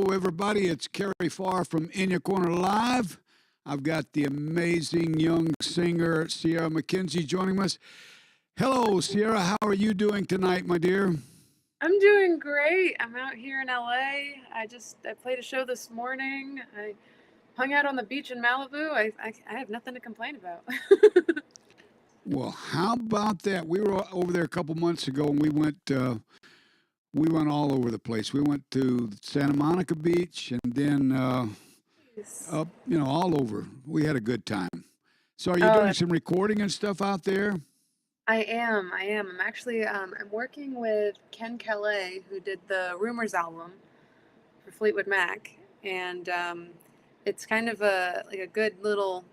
everybody. It's Kerry Farr from In Your Corner Live. I've got the amazing young singer, Ciera McKenzie, joining us. Hello, Ciera. How are you doing tonight, my dear? I'm doing great. I'm out here in LA. I played a show this morning. I hung out on the beach in Malibu. I have nothing to complain about. Well, how about that? We were over there a couple months ago, and we went all over the place. We went to Santa Monica Beach, and then Nice. up, all over. We had a good time. So, are you Oh, doing some recording and stuff out there? I am. I am. I'm working with Ken Calais, who did the Rumors album for Fleetwood Mac, and it's kind of a good little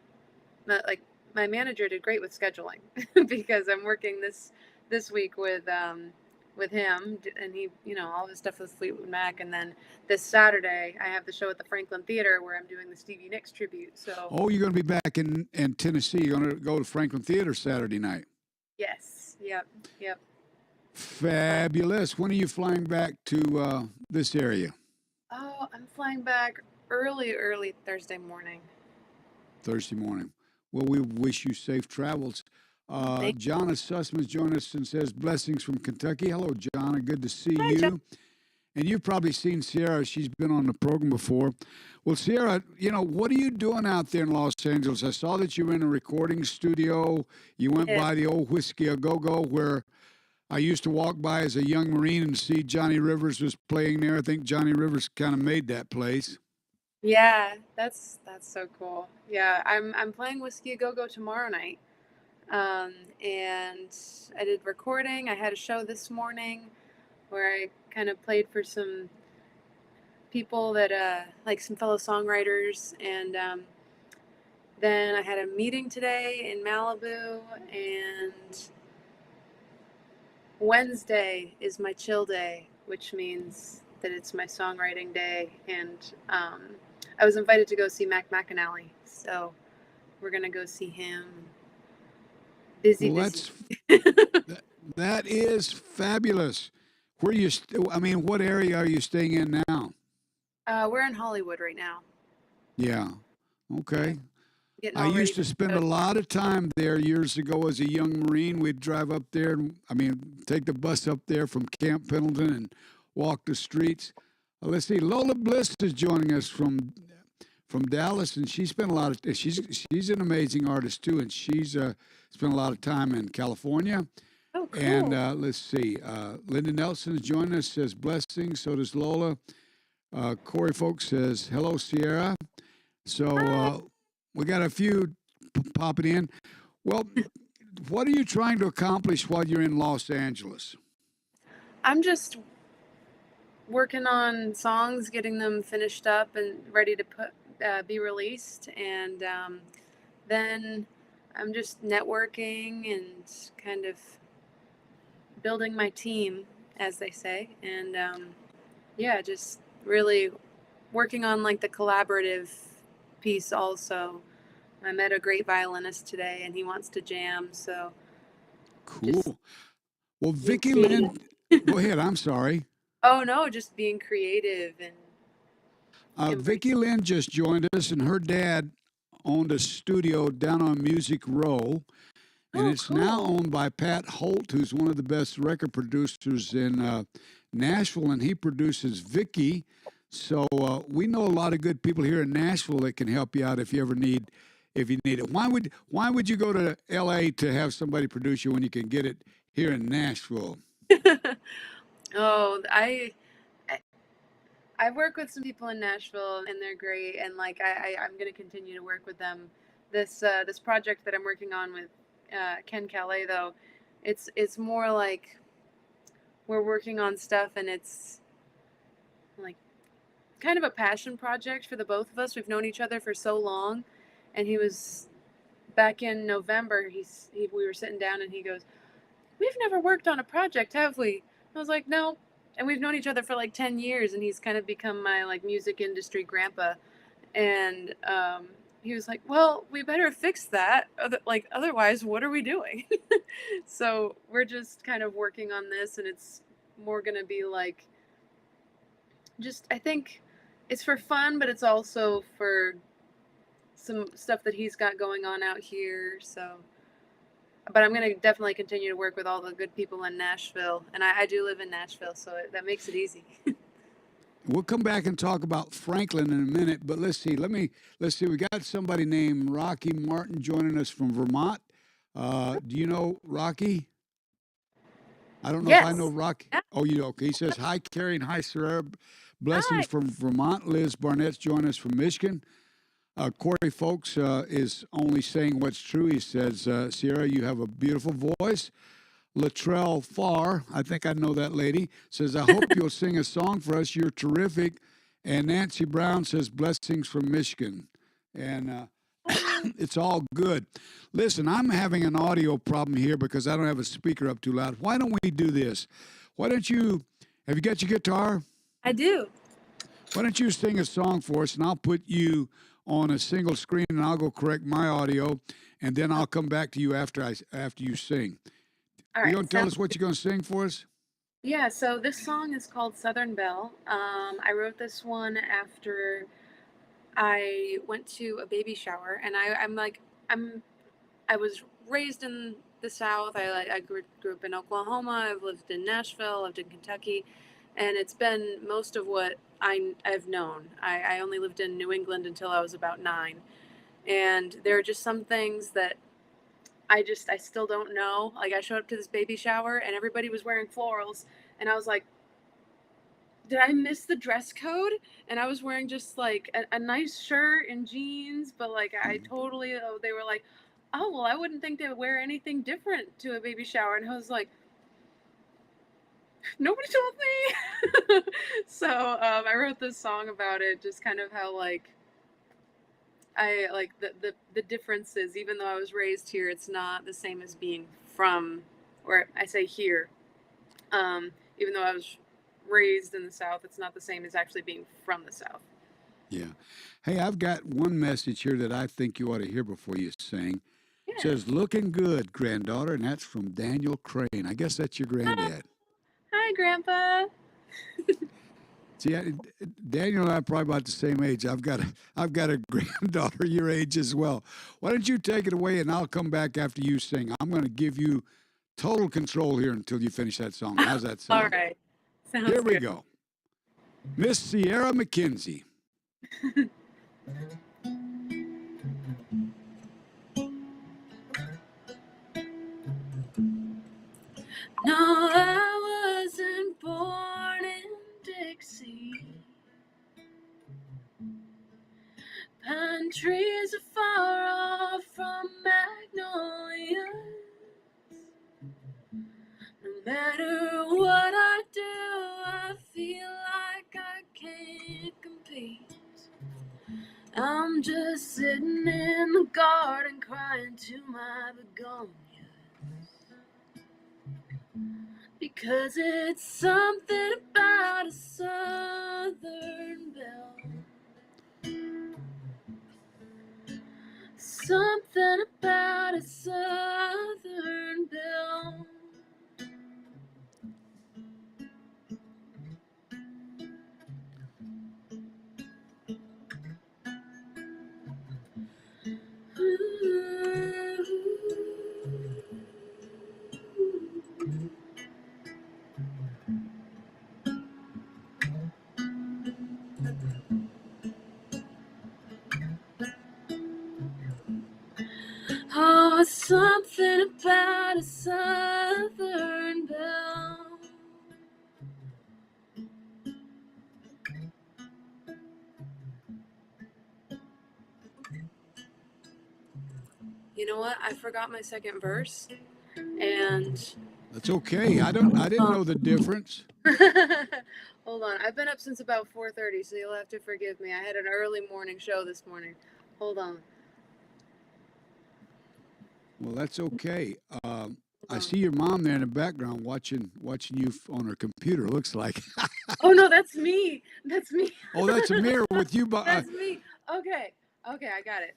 like my manager did great with scheduling because I'm working this week with him, and he, all his stuff with Fleetwood Mac, and then this Saturday I have the show at the Franklin Theater where I'm doing the Stevie Nicks tribute. So Oh, you're going to be back in Tennessee. You're going to go to Franklin Theater Saturday night. yes, yep, yep. Uh, Fabulous. When are you flying back to this area? oh, I'm flying back early Thursday morning. Thursday morning. Well, we wish you safe travels. Thank Jonna Sussman's joined us and says, blessings from Kentucky. Hello, Jonna. Good to see Hi, John. you. And you've probably seen Ciera. She's been on the program before. Well, Ciera, what are you doing out there in Los Angeles? I saw that you were in a recording studio. You went Yeah, by the old Whiskey A Go Go where I used to walk by as a young Marine and see Johnny Rivers was playing there. I think Johnny Rivers kind of made that place. yeah, that's so cool. Yeah, I'm playing Whiskey A Go Go tomorrow night. And I did recording. I had a show this morning where I kind of played for some people that like some fellow songwriters, and then I had a meeting today in Malibu, and Wednesday is my chill day, which means that it's my songwriting day, and I was invited to go see Mac McAnally, so we're gonna go see him. Busy, Well, busy. that is fabulous. Where you? I mean, what area are you staying in now? We're in Hollywood right now. Yeah. Yeah, Okay. getting I all ready used for to the spend show a tomorrow. lot of time there years ago as a young Marine. We'd drive up there, and I mean, take the bus up there from Camp Pendleton and walk the streets. Let's see. Lola Bliss is joining us from Dallas, and she spent a lot of. She's an amazing artist too, and she's spent a lot of time in California. Oh, And cool. let's see. Linda Nelson is joining us. Says blessings. So does Lola. Corey Folks says hello, Ciera. So Hi. we got a few popping in. Well, what are you trying to accomplish while you're in Los Angeles? I'm just working on songs, getting them finished up and ready to be released, and then I'm just networking and kind of building my team, as they say, and yeah, just really working on like the collaborative piece also. I met a great violinist today, and he wants to jam, so just Cool. Well, being Vicky creative. Lynn, go ahead. I'm sorry. Oh no, just being creative and Vicky embracing. Lynn just joined us, and her dad owned a studio down on Music Row, and Oh, it's now cool. owned by Pat Holt, who's one of the best record producers in Nashville, and he produces Vicky. So we know a lot of good people here in Nashville that can help you out if you need it. Why would you go to L.A. to have somebody produce you when you can get it here in Nashville? Oh, I I work with some people in Nashville, and they're great, and like I'm gonna continue to work with them. This project that I'm working on with Ken Calais, though, it's more like we're working on stuff, and it's like kind of a passion project for the both of us. We've known each other for so long, and he was back in November. We were sitting down, and he goes, "We've never worked on a project, have we?" I was like, "No." And we've known each other for like 10 years, and he's kind of become my like music industry grandpa. And he was like, "Well, we better fix that. Otherwise, what are we doing?" So we're just kind of working on this, and it's more going to be like just, I think, it's for fun, but it's also for some stuff that he's got going on out here. So, but I'm going to definitely continue to work with all the good people in Nashville, and I do live in Nashville, so that makes it easy. We'll come back and talk about Franklin in a minute, but let's see. Let's see. We got somebody named Rocky Martin joining us from Vermont. Do you know Rocky? I don't know if I know Yes. Rocky. Yeah. Oh, you okay? He says hi, Carrie, and hi, Ciera. Blessings Hi. from Vermont. Liz Barnett's joining us from Michigan. Corey Folks is only saying what's true. He says, Ciera, you have a beautiful voice. Latrell Farr, I think I know that lady, says, I hope you'll sing a song for us. You're terrific. And Nancy Brown says, blessings from Michigan. And it's all good. Listen, I'm having an audio problem here because I don't have a speaker up too loud. Why don't we do this? Why don't you, have you got your guitar? I do. Why don't you sing a song for us, and I'll put you on a single screen, and I'll go correct my audio, and then I'll come back to you after you sing. All You right. gonna tell us what you're gonna sing for us? Yeah, so this song is called Southern Belle. I wrote this one after I went to a baby shower, and I was raised in the South. I grew up in Oklahoma. I've lived in Nashville. Lived in Kentucky, and it's been most of what I've known. I only lived in New England until I was about 9, and there are just some things that I still don't know. Like, I showed up to this baby shower, and everybody was wearing florals, and I was like, did I miss the dress code? And I was wearing just like a nice shirt and jeans, but like I totally, they were like, oh, well, I wouldn't think they would wear anything different to a baby shower. And I was like, nobody told me. So I wrote this song about it, just kind of how like I like the differences, even though I was raised here, it's not the same as being from, or I say here, even though I was raised in the South, it's not the same as actually being from the South. Yeah. Hey, I've got one message here that I think you ought to hear before you sing. It Yeah. says, looking good, granddaughter, and that's from Daniel Crane. I guess that's your granddad. Hi, Grandpa. See, Daniel and I are probably about the same age. I've got a granddaughter your age as well. Why don't you take it away, and I'll come back after you sing. I'm going to give you total control here until you finish that song. How's that sound? All right. Sounds Here we good. go. Miss Ciera McKenzie. No, I wasn't born in Dixie. Pine trees are far off from magnolias. No matter what I do, I feel like I can't compete. I'm just sitting in the garden crying to my begonias. Because it's something about a Southern belle. Something about a Southern belle. Oh, something about a Southern belle. You know what? I forgot my second verse, and That's okay. I didn't know the difference. hold on. I've been up since about 4:30, so you'll have to forgive me. I had an early morning show this morning. Hold on. Well, that's okay. I see your mom there in the background watching you on her computer. Looks like. Oh no, that's me. That's me. Oh, that's a mirror with you. That's me. Okay. Okay, I got it.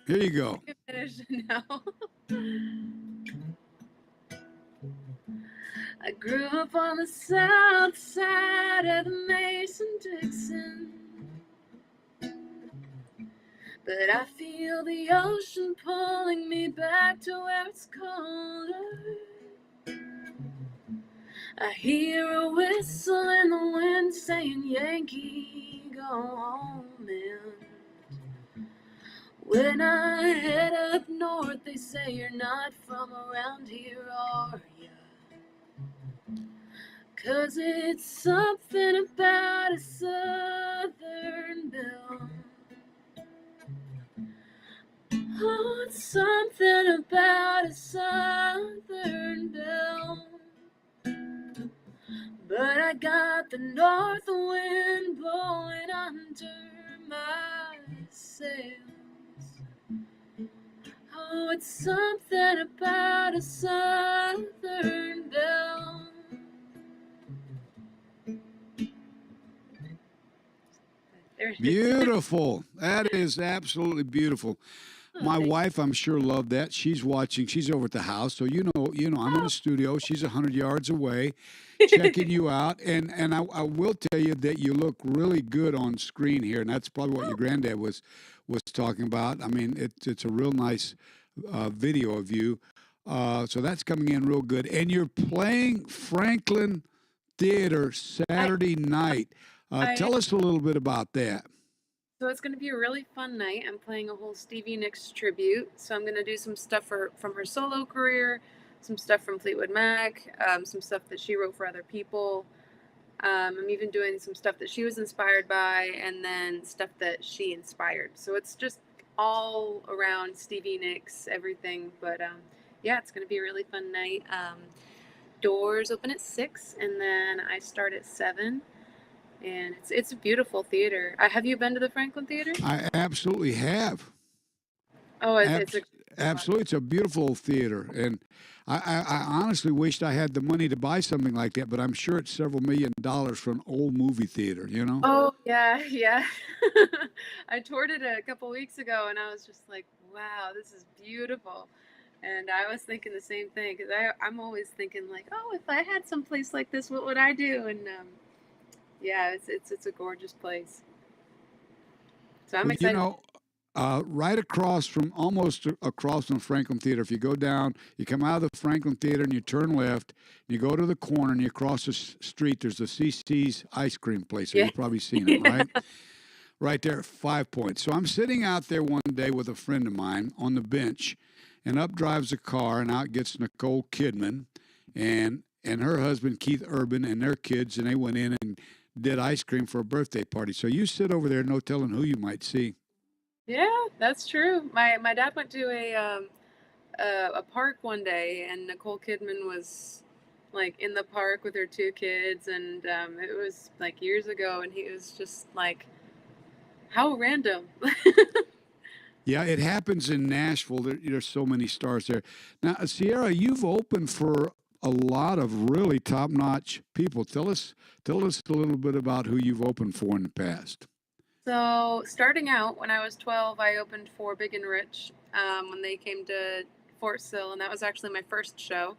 Here you go. I can finish now. I grew up on the south side of the Mason-Dixon. But I feel the ocean pulling me back to where it's colder. I hear a whistle in the wind saying, Yankee, go home. And when I head up north, they say you're not from around here, are ya? 'Cause it's something about a southern belle. Oh, it's something about a southern belle. But I got the north wind blowing under my sails. Oh, it's something about a southern belle. Beautiful. That is absolutely beautiful. Oh, My thank wife, I'm sure, loved that. She's watching. She's over at the house, so I'm in the studio. She's 100 yards away, checking you out, and I will tell you that you look really good on screen here, and that's probably what your granddad was talking about. I mean, it's a real nice video of you. So that's coming in real good, and you're playing Franklin Theater I, Saturday night. I Tell us a little bit about that. So it's going to be a really fun night. I'm playing a whole Stevie Nicks tribute. So I'm going to do some stuff from her solo career, some stuff from Fleetwood Mac, some stuff that she wrote for other people. I'm even doing some stuff that she was inspired by, and then stuff that she inspired. So it's just all around Stevie Nicks, everything. But yeah, it's going to be a really fun night. Doors open at 6, and then I start at 7. And it's a beautiful theater. Have you been to the Franklin Theater? I absolutely have. Oh, it's a Abs- Absolutely, it's a beautiful theater, and I honestly wished I had the money to buy something like that. But I'm sure it's several $1 million for an old movie theater. You know. Oh yeah, yeah. I toured it a couple weeks ago, and I was just like, wow, this is beautiful. And I was thinking the same thing because I'm always thinking like, oh, if I had some place like this, what would I do? And yeah, it's a gorgeous place. So I'm Well, excited. right across from almost across from Franklin Theater. If you go down, you come out of the Franklin Theater and you turn left, you go to the corner and you cross the street. There's the CC's ice cream place. So Yeah. you've probably seen it, right? Right there, 5 Points. So I'm sitting out there one day with a friend of mine on the bench, and up drives a car, and out gets Nicole Kidman, and her husband Keith Urban and their kids, and they went in and did ice cream for a birthday party. So you sit over there, no telling who you might see. Yeah, that's true. My dad went to a park one day, and Nicole Kidman was like in the park with her 2 kids, and it was like years ago, and he was just like, how random. Yeah, it happens in Nashville. There's so many stars there. Now, Ciera, you've opened for a lot of really top-notch people. Tell us a little bit about who you've opened for in the past. So starting out when I was 12, I opened for Big and Rich when they came to Fort Sill, and that was actually my first show.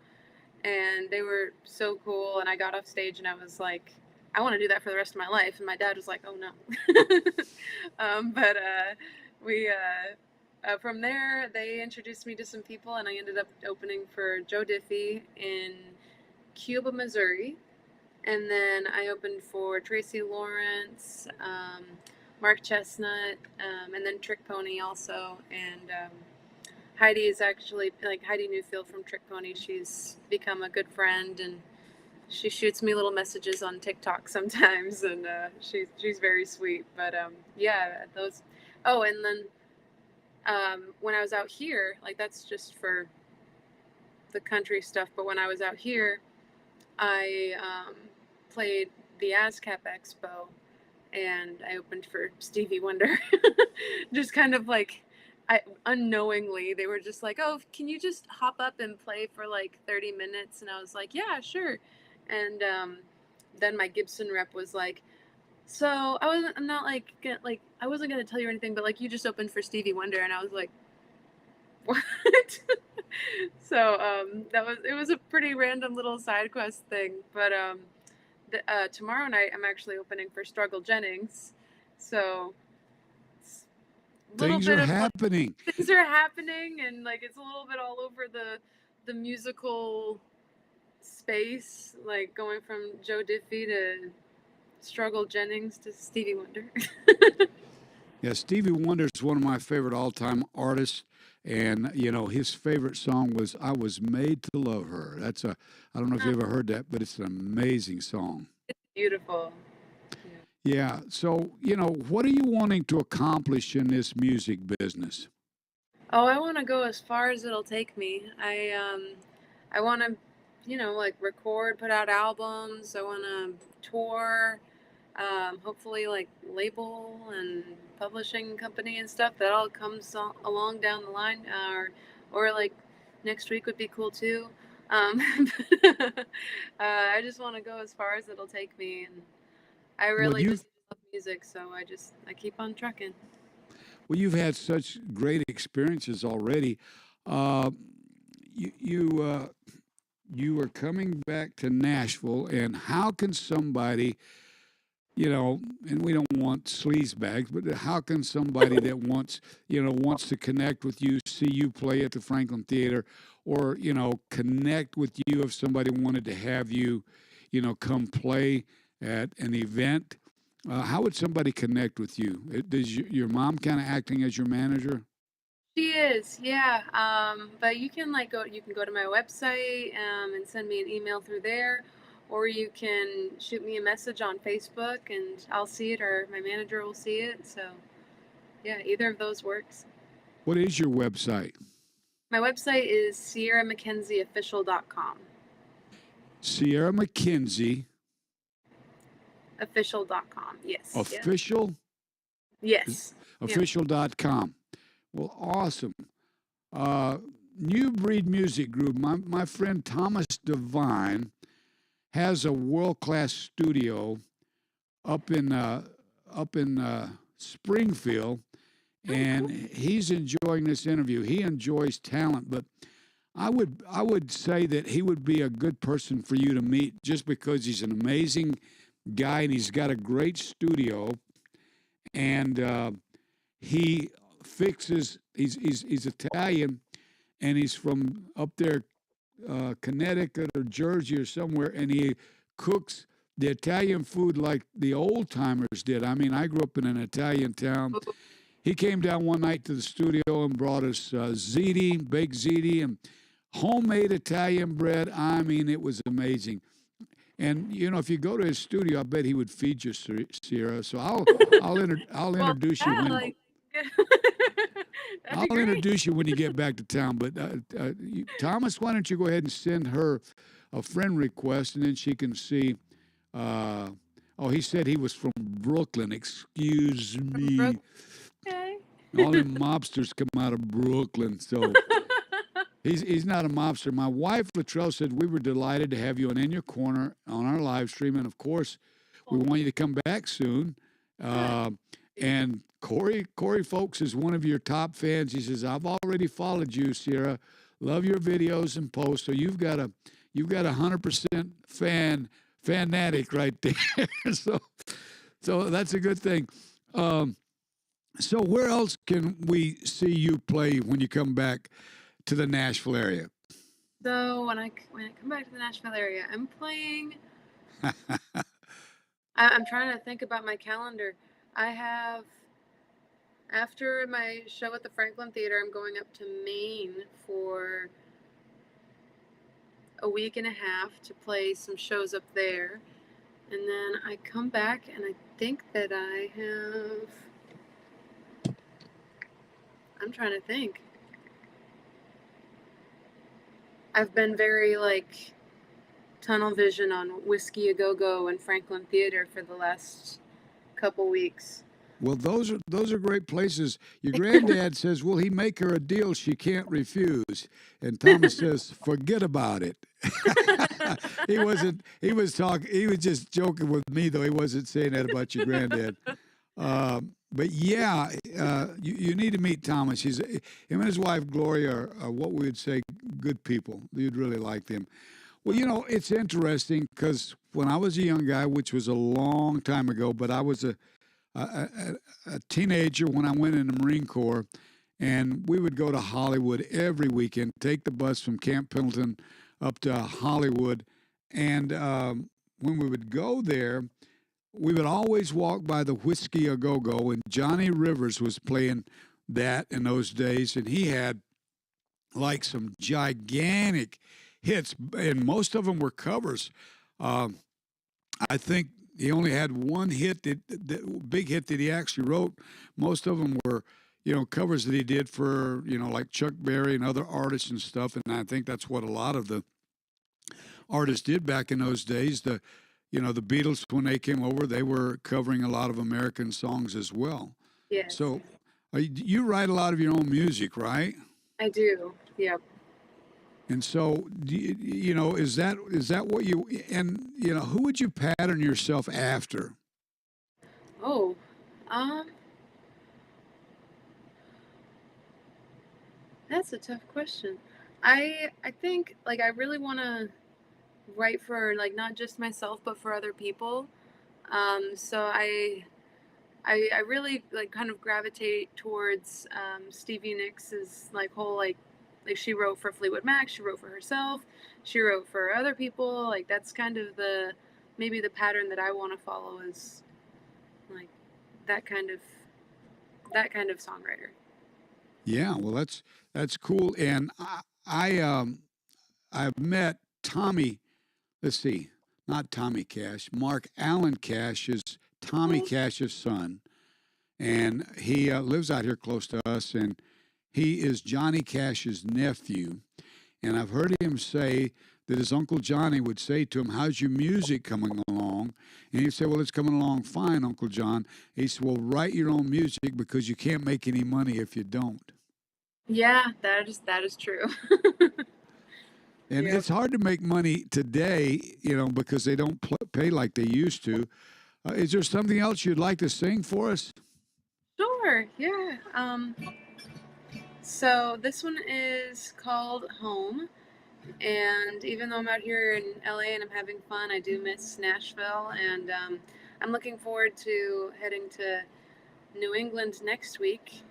And they were so cool, and I got off stage and I was like, I want to do that for the rest of my life. And my dad was like, oh no. But we from there they introduced me to some people, and I ended up opening for Joe Diffie in Cuba, Missouri. And then I opened for Tracy Lawrence, Mark Chestnut, and then Trick Pony also. And Heidi is actually like Heidi Newfield from Trick Pony. She's become a good friend, and she shoots me little messages on TikTok sometimes, and she's very sweet. But yeah, those. Oh, and then when I was out here, like that's just for the country stuff. But when I was out here, I played the ASCAP Expo, and I opened for Stevie Wonder. Just kind of like, I unknowingly they were just like, "Oh, can you just hop up and play for like 30 minutes?" And I was like, "Yeah, sure." And then my Gibson rep was like, "So I'm not like I wasn't gonna tell you anything, but like you just opened for Stevie Wonder," and I was like, "What?" So it was a pretty random little side quest thing, but tomorrow night I'm actually opening for Struggle Jennings, so little Things bit are of like happening. things are happening, and like it's a little bit all over the musical space, like going from Joe Diffie to Struggle Jennings to Stevie Wonder. Yeah, Stevie Wonder is one of my favorite all-time artists, and his favorite song was "I Was Made to Love Her." I don't know if you ever heard that, but it's an amazing song. It's beautiful. Yeah. Yeah. So, what are you wanting to accomplish in this music business? Oh, I want to go as far as it'll take me. I want to, like record, put out albums. I want to tour. Hopefully, like label and publishing company and stuff. That all comes along down the line. Or like next week would be cool too. Um, I just want to go as far as it'll take me, and I Well, really you've just love music, so I keep on trucking. well, you've had such great experiences already. Uh, you you you are coming back to Nashville, and how can somebody, and we don't want sleaze bags, but how can somebody that wants to connect with you, see you play at the Franklin Theater, or connect with you if somebody wanted to have you, come play at an event? How would somebody connect with you? Does your mom kind of acting as your manager? She is, yeah. But you can go to my website and send me an email through there, or you can shoot me a message on Facebook and I'll see it, or my manager will see it. So yeah, either of those works. What is your website? My website is sierramackenzieofficial.com. Sierra McKenzie Official.com. Yes. Yeah. official Yes. Yeah. official.com. Well, awesome. Uh, New Breed Music Group. My friend Thomas Devine has a world class studio up in Springfield, Oh, and cool. he's enjoying this interview. He enjoys talent, but I would say that he would be a good person for you to meet just because he's an amazing guy and he's got a great studio, and he fixes. He's Italian, and he's from up there, Connecticut or Jersey or somewhere, and he cooks the Italian food like the old timers did. I mean, I grew up in an Italian town. He came down one night to the studio and brought us ziti, baked ziti, and homemade Italian bread. I mean, it was amazing. And if you go to his studio, I bet he would feed you, Sierra. So I'll Well, introduce you yeah, when like that'd I'll be great. introduce you when you get back to town. But Thomas, why don't you go ahead and send her a friend request, and then she can see. Uh, oh, he said he was from Brooklyn. Excuse From Brooklyn. me. Okay. All them mobsters come out of Brooklyn, so he's not a mobster. My wife Latrell said we were delighted to have you on In Your Corner on our live stream, and of course, we want you to come back soon. Uh, and Corey Folks is one of your top fans. He says I've already followed you, Ciera. Love your videos and posts. So you've got 100% fanatic right there. so that's a good thing. Um, so where else can we see you play when you come back to the Nashville area? So when I come back to the Nashville area, I'm playing. I'm trying to think about my calendar. I have after my show at the Franklin Theater, I'm going up to Maine for a week and a half to play some shows up there. And then I come back and I think that I'm trying to think. I've been very like tunnel vision on Whiskey A Go Go and Franklin Theater for the last couple weeks. Well, those are great places. Your granddad says, "Will he make her a deal she can't refuse?" And Thomas says, "Forget about it." He wasn't. He was talking. He was just joking with me, though. He wasn't saying that about your granddad. But yeah, you need to meet Thomas. Him and his wife Gloria are what we would say good people. You'd really like them. Well, it's interesting because when I was a young guy, which was a long time ago, but I was a teenager when I went in the Marine Corps, and we would go to Hollywood every weekend, take the bus from Camp Pendleton up to Hollywood. And when we would go there, we would always walk by the Whiskey A Go Go, and Johnny Rivers was playing that in those days, and he had like some gigantic hits, and most of them were covers. Um, I think he only had one hit that big hit that he actually wrote. Most of them were, covers that he did for, like Chuck Berry and other artists and stuff. And I think that's what a lot of the artists did back in those days. The Beatles, when they came over, they were covering a lot of American songs as well. Yes, So you write a lot of your own music, right? I do. Yep. And so, is that what you, and who would you pattern yourself after? Oh, um, that's a tough question. I think like I really want to write for like not just myself but for other people. So I really like kind of gravitate towards Stevie Nicks' like whole like she wrote for Fleetwood Mac, she wrote for herself, she wrote for other people. Like that's kind of the maybe the pattern that I want to follow is like that kind of that kind of songwriter. Yeah, well, that's cool. And I've met Tommy. Let's see, not Tommy Cash. Mark Allen Cash is Tommy Cash's son, and he lives out here close to us, and he is Johnny Cash's nephew. And I've heard him say that his Uncle Johnny would say to him, "How's your music coming along?" And he'd say, "Well, it's coming along fine, Uncle John." He said, "Well, write your own music because you can't make any money if you don't." Yeah, that is true. And Yep. it's hard to make money today, because they don't pay like they used to. Is there something else you'd like to sing for us? Sure. Yeah. So this one is called Home. And even though I'm out here in LA and I'm having fun, I do miss Nashville. And I'm looking forward to heading to New England next week.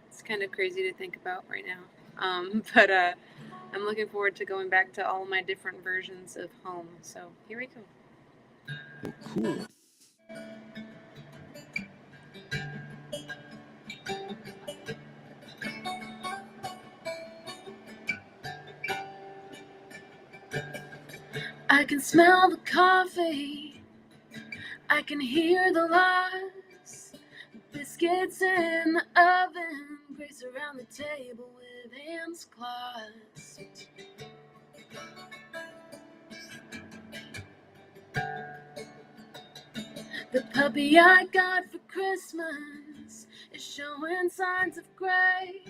It's kind of crazy to think about right now. But I'm looking forward to going back to all my different versions of home. So here we go. Well, cool. I can smell the coffee. I can hear the lights. Biscuits in the oven. Grace around the table with hands clasped. The puppy I got for Christmas is showing signs of gray.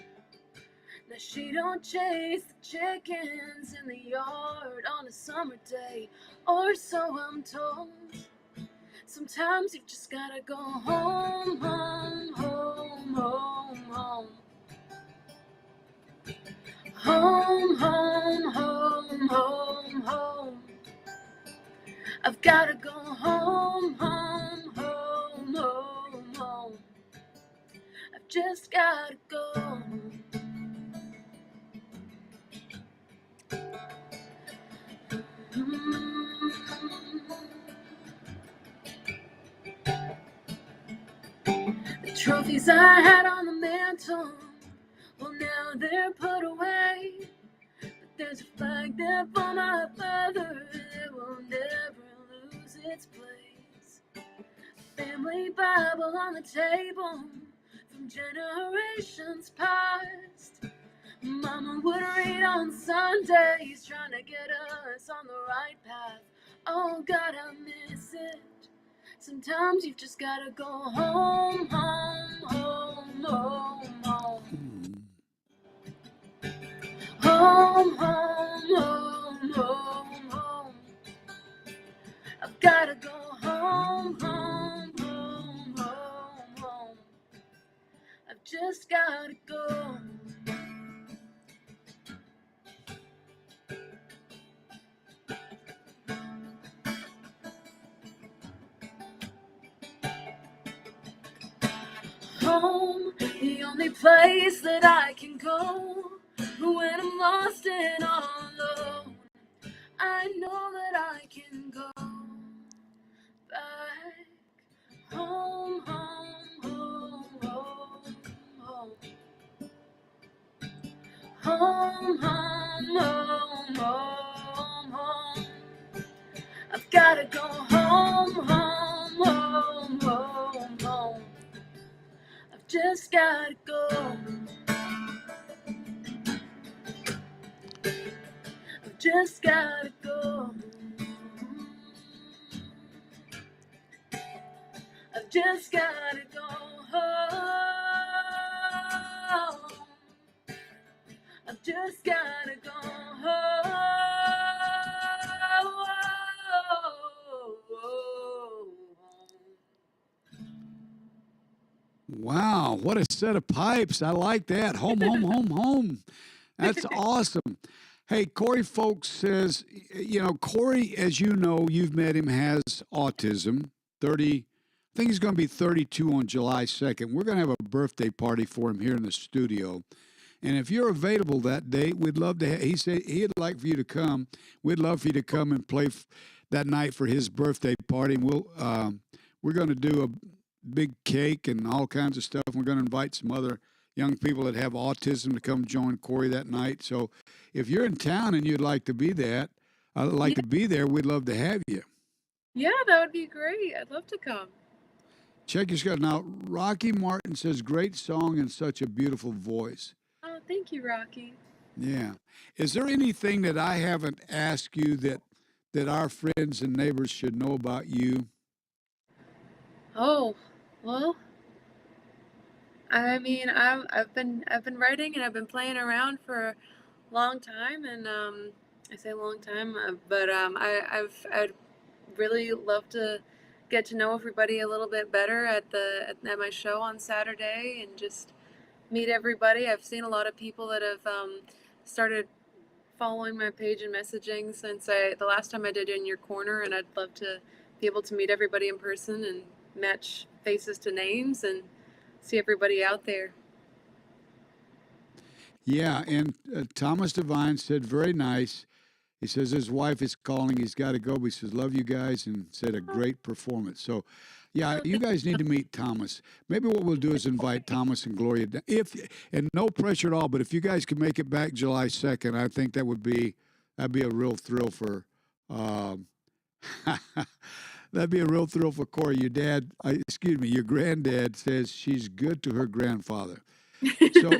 Now she don't chase the chickens in the yard on a summer day, or so I'm told. Sometimes you've just gotta go home, home, home, home, home. Home, home, home, home, home. I've gotta go home, home, home, home, home. I've just gotta go. The trophies I had on the mantle, well now they're put away. But there's a flag there for my father that will never lose its place. Family Bible on the table from generations past. Mama would read on Sundays, trying to get us on the right path. Oh God, I miss it. Sometimes you've just gotta go home, home, home, home, home. Home, home, home, home, home. I've gotta go home, home, home, home, home. I've just gotta go. home, the only place that I can go when I'm lost and all alone. I know that I can go back home, home, home, home, home. Home, home, home, home, home. I've gotta go home, home, home, home, home. I've just gotta go. I've just gotta go. I've just gotta go home. I've just gotta go home. Wow, what a set of pipes. I like that. Home, home, home, home. That's awesome. Hey, Corey Folks says, Corey, as you know, you've met him, has autism. 30, I think he's going to be 32 on July 2nd. We're going to have a birthday party for him here in the studio. And if you're available that date, we'd love to. He said he'd like for you to come. We'd love for you to come and play that night for his birthday party. And we're going to do a big cake and all kinds of stuff. We're going to invite some other young people that have autism to come join Corey that night. So if you're in town and you'd like to be there, we'd love to have you. Yeah, that would be great. I'd love to come. Check your schedule. Now, Rocky Martin says, great song and such a beautiful voice. Oh, thank you, Rocky. Yeah. Is there anything that I haven't asked you that our friends and neighbors should know about you? Oh, well, I mean, I've been writing and I've been playing around for a long time, and I say long time, but I'd really love to get to know everybody a little bit better at my show on Saturday and just meet everybody. I've seen a lot of people that have started following my page and messaging since the last time I did In Your Corner, and I'd love to be able to meet everybody in person and match faces to names and see everybody out there. Yeah, and Thomas Devine said, very nice. He says his wife is calling. He's got to go. But he says, love you guys, and said a great performance. So, yeah, you guys need to meet Thomas. Maybe what we'll do is invite Thomas and Gloria. And no pressure at all, but if you guys can make it back July 2nd, I think that'd be a real thrill for that'd be a real thrill for Corey. Your granddad says she's good to her grandfather. So,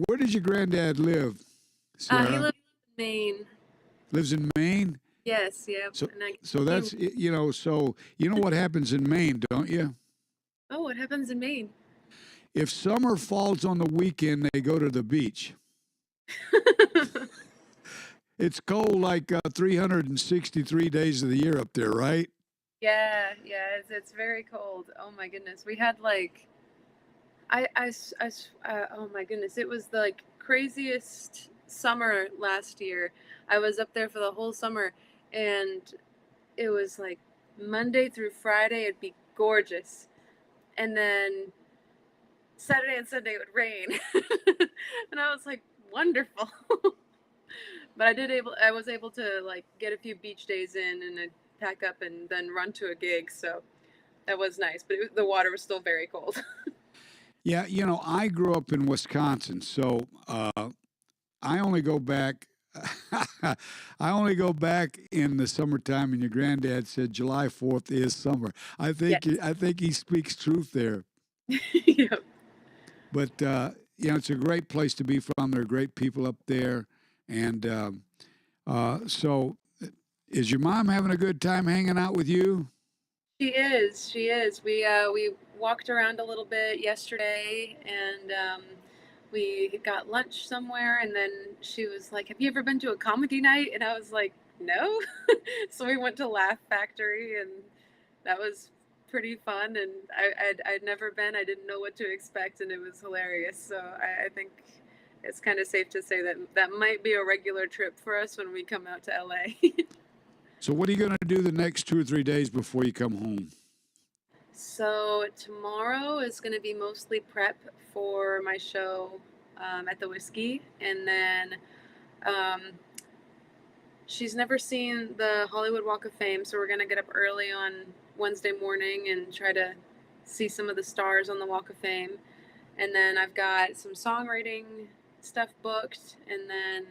where does your granddad live, Ciera? He lives in Maine. Lives in Maine? Yes, yeah. So that's, so you know what happens in Maine, don't you? Oh, what happens in Maine? If summer falls on the weekend, they go to the beach. It's cold like 363 days of the year up there, right? Yeah, it's very cold. Oh my goodness. We had like, oh my goodness, it was the like craziest summer last year. I was up there for the whole summer, and it was like Monday through Friday it'd be gorgeous, and then Saturday and Sunday it would rain. And I was like, wonderful. But I was able to like get a few beach days in and then pack up and then run to a gig, so that was nice, but the water was still very cold. Yeah, I grew up in Wisconsin, so I only go back. I only go back in the summertime, and your granddad said July 4th is summer. I think Yes. I think he speaks truth there. Yep. But it's a great place to be from. There are great people up there, and so is your mom having a good time hanging out with you? She is. She is. We walked around a little bit yesterday, and we got lunch somewhere, and then she was like, "Have you ever been to a comedy night?" And I was like, "No." So we went to Laugh Factory, and that was pretty fun. And I'd never been. I didn't know what to expect, and it was hilarious. So I think it's kind of safe to say that might be a regular trip for us when we come out to LA. So what are you going to do the next 2 or 3 days before you come home? So tomorrow is going to be mostly prep for my show at the Whiskey, and then um, she's never seen the Hollywood Walk of Fame, so we're going to get up early on Wednesday morning and try to see some of the stars on the Walk of Fame. And then I've got some songwriting stuff booked, and then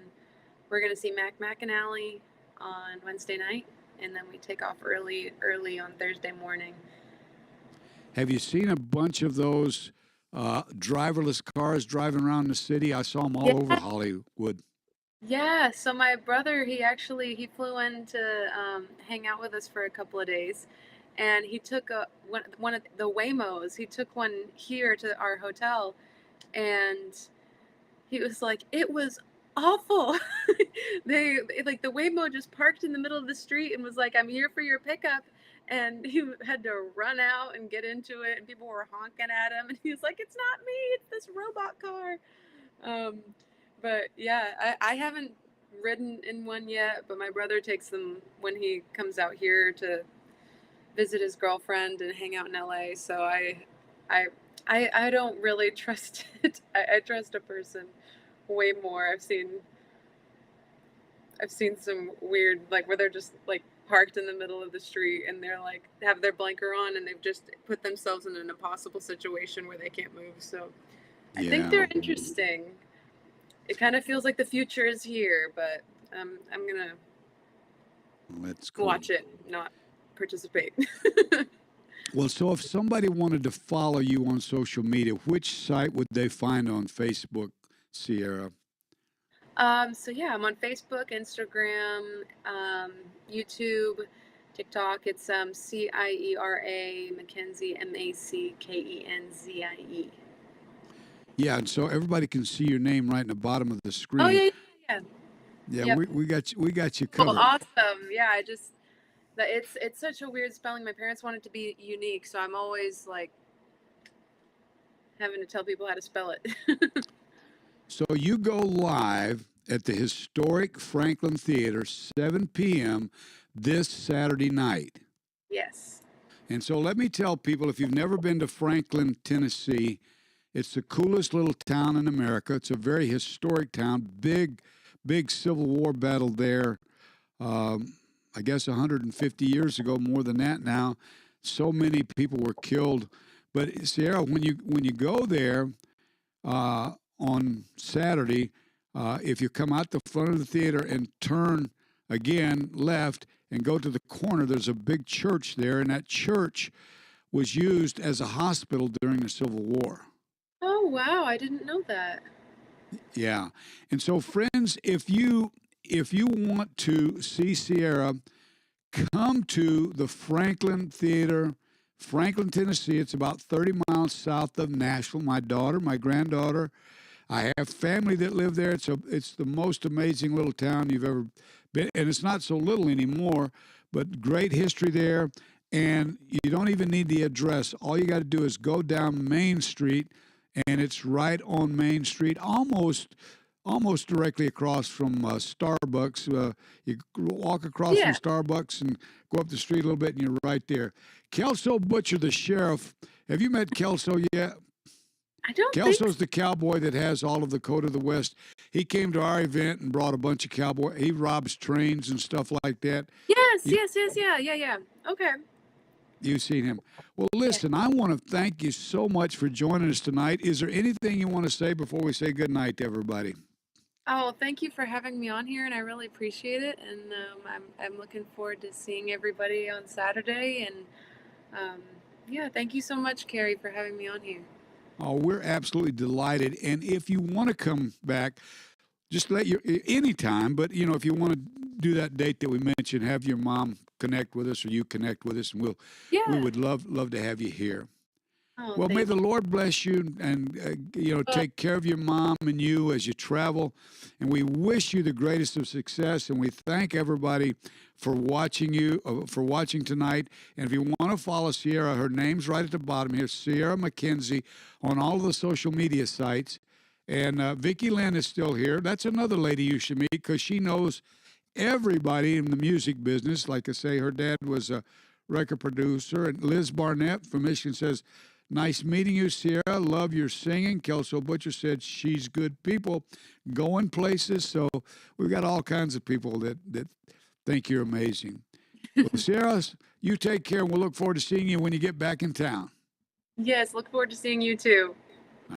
we're going to see Mac McAnally on Wednesday night, and then we take off early on Thursday morning. Have you seen a bunch of those driverless cars driving around the city? I saw them all over Yeah. Hollywood. Yeah, so my brother, he flew in to hang out with us for a couple of days, and he took one of the Waymos. He took one here to our hotel, and he was like, it was awful. Like the Waymo just parked in the middle of the street and was like, I'm here for your pickup. And he had to run out and get into it, and people were honking at him, and he was like, it's not me, it's this robot car. Um, but yeah, I haven't ridden in one yet, but my brother takes them when he comes out here to visit his girlfriend and hang out in LA. So I, I don't really trust it. I trust a person way more. I've seen some weird, like, where they're just like parked in the middle of the street and they're like have their blinker on and they've just put themselves in an impossible situation where they can't move. So I think they're interesting. It kind of feels like the future is here, but I'm gonna That's cool. watch it, not participate. Well, so if somebody wanted to follow you on social media, which site would they find on Facebook, Ciera? So yeah, I'm on Facebook, Instagram, YouTube, TikTok. It's Ciera Mackenzie, Mackenzie. Yeah, and so everybody can see your name right in the bottom of the Oh screen. yeah. Yeah, Yep. we got you Oh, covered. awesome. Yeah, it's such a weird spelling. My parents want it to be unique, so I'm always like having to tell people how to spell it. So you go live at the historic Franklin Theater, 7 p.m. this Saturday night. Yes. And so let me tell people, if you've never been to Franklin, Tennessee, it's the coolest little town in America. It's a very historic town, big Civil War battle there. I guess 150 years ago, more than that now. So many people were killed. But Ciera, when you go there on Saturday, if you come out the front of the theater and turn again left and go to the corner, there's a big church there, and that church was used as a hospital during the Civil War. Oh wow, I didn't know that. Yeah, and so friends, if you want to see Ciera, come to the Franklin Theater, Franklin, Tennessee. It's about 30 miles south of Nashville. My daughter, my granddaughter, I have family that live there. It's the most amazing little town you've ever been, and it's not so little anymore, but great history there. And you don't even need the address. All you got to do is go down Main Street, and it's right on Main Street, almost directly across from Starbucks. You walk across from Starbucks and go up the street a little bit, and you're right there. Kelso Butcher, the sheriff. Have you met Kelso yet? I don't Kelso's think the cowboy that has all of the Code of the West. He came to our event and brought a bunch of cowboy. He robs trains and stuff like that. Yes, You, yeah. Okay. you've seen him. Well, listen, I want to thank you so much for joining us tonight. Is there anything you want to say before we say good night to everybody? Oh, thank you for having me on here, and I really appreciate it. And I'm looking forward to seeing everybody on Saturday. And yeah, thank you so much, Carrie, for having me on here. Oh, we're absolutely delighted. And if you want to come back, just let your anytime. But if you want to do that date that we mentioned, have your mom connect with us or you connect with us, and we Yeah. would love to have you here. Oh, Well, may thank the you. Lord bless you and take care of your mom and you as you travel. And we wish you the greatest of success. And we thank everybody for watching tonight. And if you want to follow Ciera, her name's right at the bottom here, Ciera Mackenzie, on all of the social media sites. And Vicki Lynn is still here. That's another lady you should meet because she knows everybody in the music business. Like I say, her dad was a record producer. And Liz Barnett from Michigan says, nice meeting you, Ciera. Love your singing. Kelso Butcher said she's good people, going places. So we've got all kinds of people that think you're amazing. Well, Ciera, you take care, and we'll look forward to seeing you when you get back in town. Yes, look forward to seeing you too.